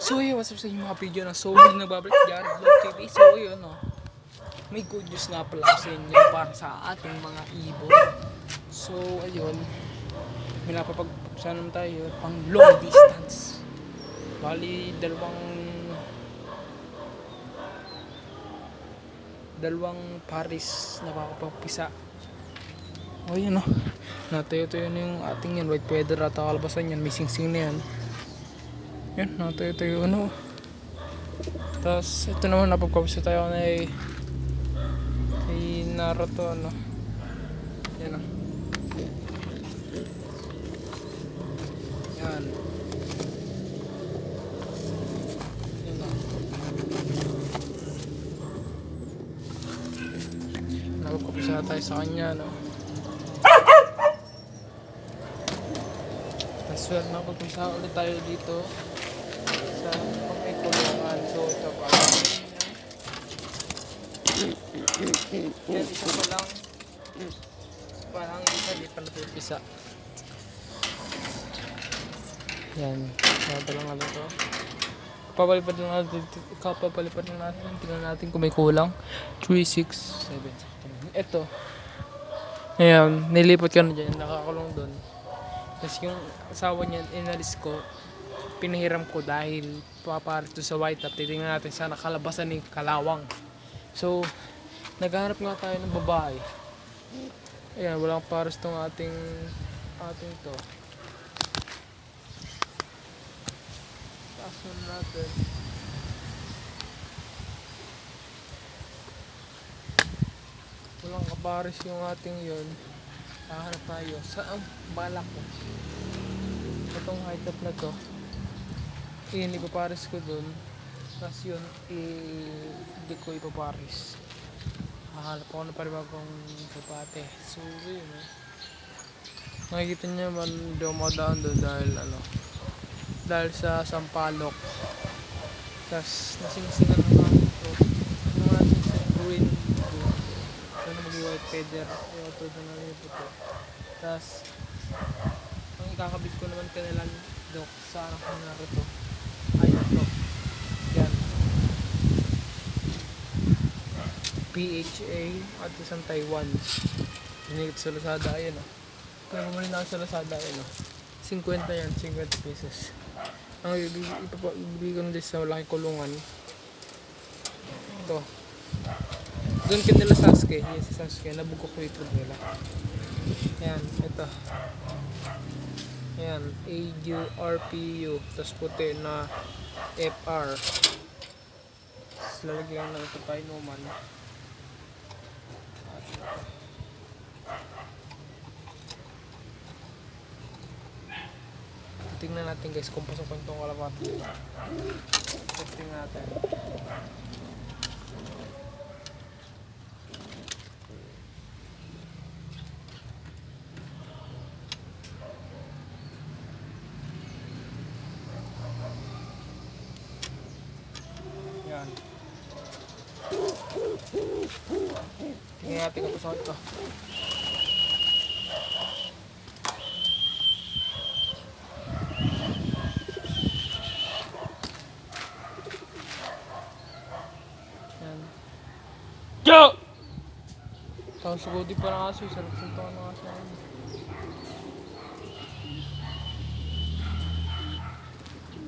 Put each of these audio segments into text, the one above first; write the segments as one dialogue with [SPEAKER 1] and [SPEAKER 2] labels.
[SPEAKER 1] So hey, what's up sa inyo mga video na solid na babalik dyan Vlog TV. So yun may good news nga pala sa inyo para sa ating mga ibon. So ayun, may napapag-usapan naman tayo pang long distance. Bali dalawang paris na makapagpisa. O yun natayo-tayo na yung ating yan white feather at kalabasan yan, may sing-sing na yan. Yan, natayo-tayo Tapos ito naman napagpapisa tayo na ay Naruto Yan Yan. Napagpapisa tayo sa kanya Tapos napagpapisa ulit tayo dito sa pang-kulungan. So ito pa yan, isa pa lang parang isa di pa napipisa. Yan, lang natin ito. Kapapalipad na natin. Tingnan natin kung may kulang. 3, 6, 7. Ito ayan, nilipat ka na dyan, nakakulong doon. Tapos yung asawa niya inalis ko, pinahiram ko dahil paparit sa white top. Titingnan natin sa nakalabasan ng kalawang. So naghahanap nga tayo ng babae. Ayan, walang pares tong ating to. Taas natin. Walang kapares yung ating yon. Hahanap tayo. Saan balak ko? Itong high top na to. Ipapares ko dun. Tapos yun, hindi ko ipapares. Hahanap ako na paribagong kapate. So yun makikita nyo man hindi ako makadaan doon dahil sa sampalok. Tapos nasingsingan ng mga ito. Yung natin sa green na mag-white feather. Yung ito na yung puto. Tapos ang ikakabit ko naman kanilang dok sa anak ko na ito ay ito. Yan. PHA at isang Taiwan. Binigit sa Lazada. Ayan kaya bumali na ako sa Lazada. Ayan 50 yan. 50 pesos. Ang ibibigay ko din sa malaking kulungan. Ito. Doon ka nila Sasuke. Yes, si Sasuke. Nabugok ko ito nila. Ayan. Ito. Ayan. AURPU. Tapos puti na FR. Tapos lalagyan ng ito tayo naman. Tingnan natin guys kung pasok ko itong kalapati. Tingnan natin. Yan. Tingnan natin kung pasok ito. Yo! Tapos sugodi pa ng aso, sarap ng taon ng aso.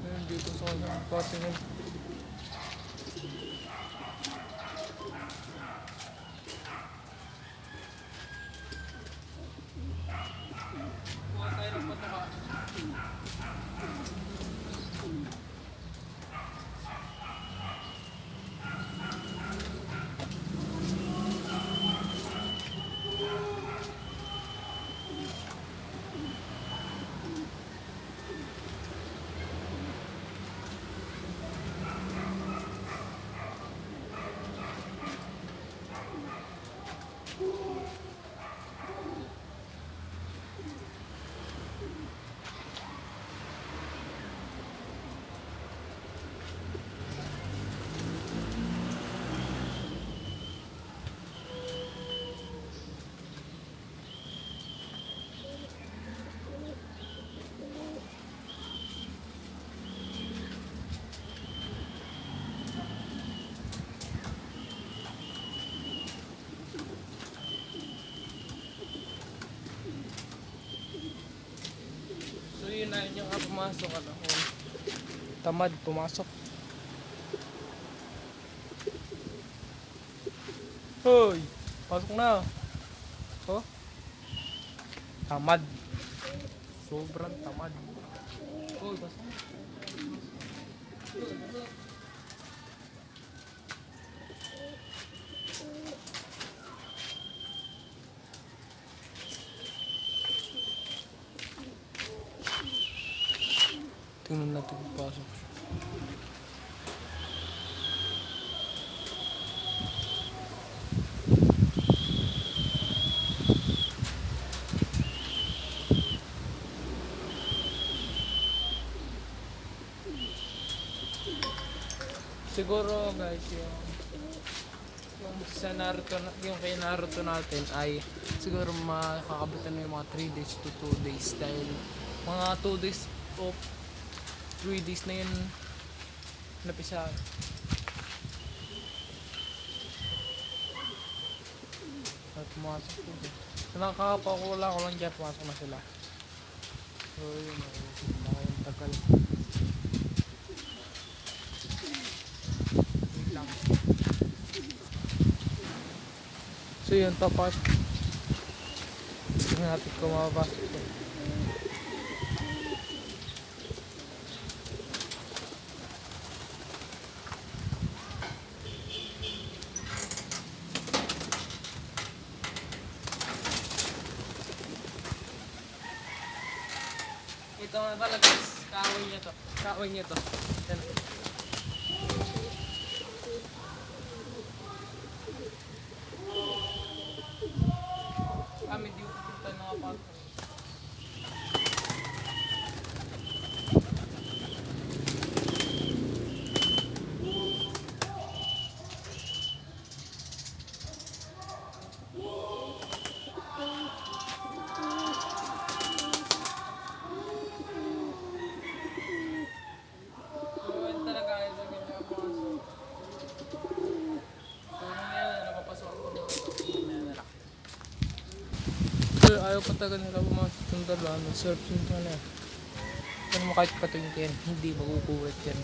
[SPEAKER 1] Ayun, dito sa kanyang patingin. Kuha tayo ng pataka. Kailangan nyo nga pumasok, ano. Tamad, pumasok. Hoy! Pasok na. Oh? Tamad. Sobrang tamad. Hoy, pasok na. Tingnan natin kung pasok siya. Siguro guys, yung sa Naruto, yung kay Naruto natin ay siguro makakabutan mo yung mga 3 days to 2 days dahil mga 2 days o 3 days na yun napisa. At pumasok ko. So nakakapakula ko lang dyan, pumasok na sila. So yun, yung tagal. Lang. So yun, tapos tingnan natin kung mapapasok ko. Ito nga pala guys, kaaway niya to. Kaaway niya to. Yan. Kami di ko punta na kapag. Ayaw pa taga nila pumasok yung dalawa, surf yung na yan. Pero mo kahit patingin, hindi magukuwit yan.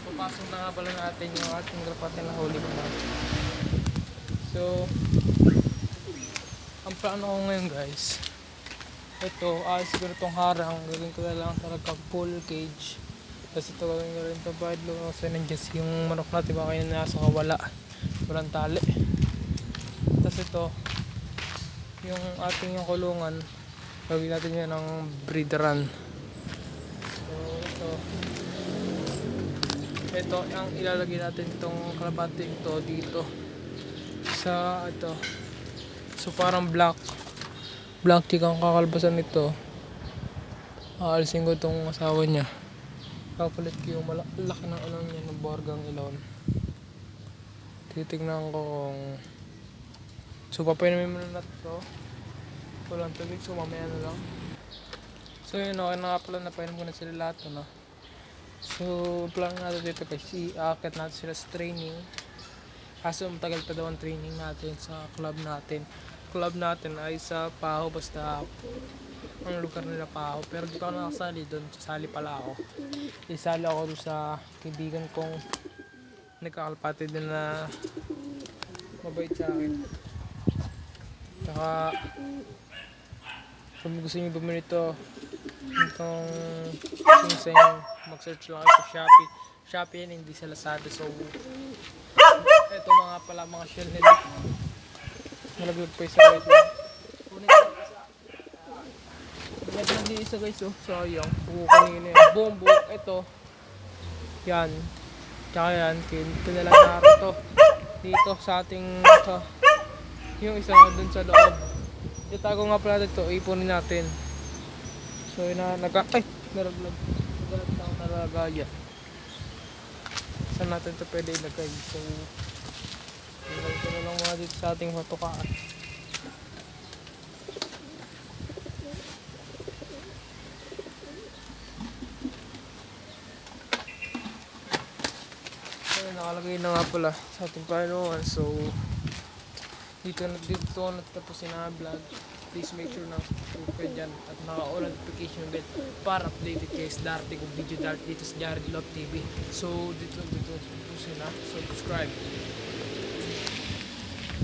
[SPEAKER 1] Papasok na nga pala natin yung ating grapat na huli ko na. So, ang plano ko ngayon guys, ito, siguro itong harang, gagawin ko na lang talagang full cage. Tapos ito gagawin ko rin ito, bahid lo, kasi nandiyan yung manok natin, baka yun nasa kawala, walang tali. Tapos ito, yung ating yung kulungan, gagawin natin yan ng breederan. So, ito ang ilalagay natin itong kalabating to dito sa ito. So parang black chick ang kakalbasan nito. Aalisin ko itong asawa niya, kapalit ko yung laki ng ano niya, ng borgang ilon. Titignan ko kung so papainumin muna natin ito, walang tubig, so mamaya na lang. So yun, okay na nga pala, napainom ko na sila lahat, no? So, plano natin dito guys, i-aakit natin sila sa training. Kaso matagal pa daw ang training natin sa club natin. Club natin ay sa Paho, basta ang lugar nila Paho. Pero di ko nakasali doon, sasali pala ako. Isali ako doon sa kaibigan kong nagkakalpati din na mabait sa akin. Tsaka, kung gusto nyo bumili ito, itong singseng, mag-search lang kayo sa Shopee yan, hindi sa Lazada. So ito mga pala, mga shell nila, malaglag pa isa, wait lang, kunin ko isa. kahit hindi isa guys, oh. Sayang. Buo kanina yan. Buong buo. Ito. Yan. Tsaka yan. Kinala Naruto. Dito sa ating, yung isa dun sa loob. Itago nga pala dito. Ipunin natin. So, yun na, ay! Naraglag. Nagalat na ako naragaya. Saan natin ito pwede ilagay? So, ilagay ko na lang muna dito sa ating matukaan. Nakalagay na nga pala sa ating panuan. So dito natapusin na vlog. Please make sure na subscribe dyan at naka-all notification bell para updated kayo sa darating kong video dito sa Jared Love TV. So dito tapusin na. Subscribe.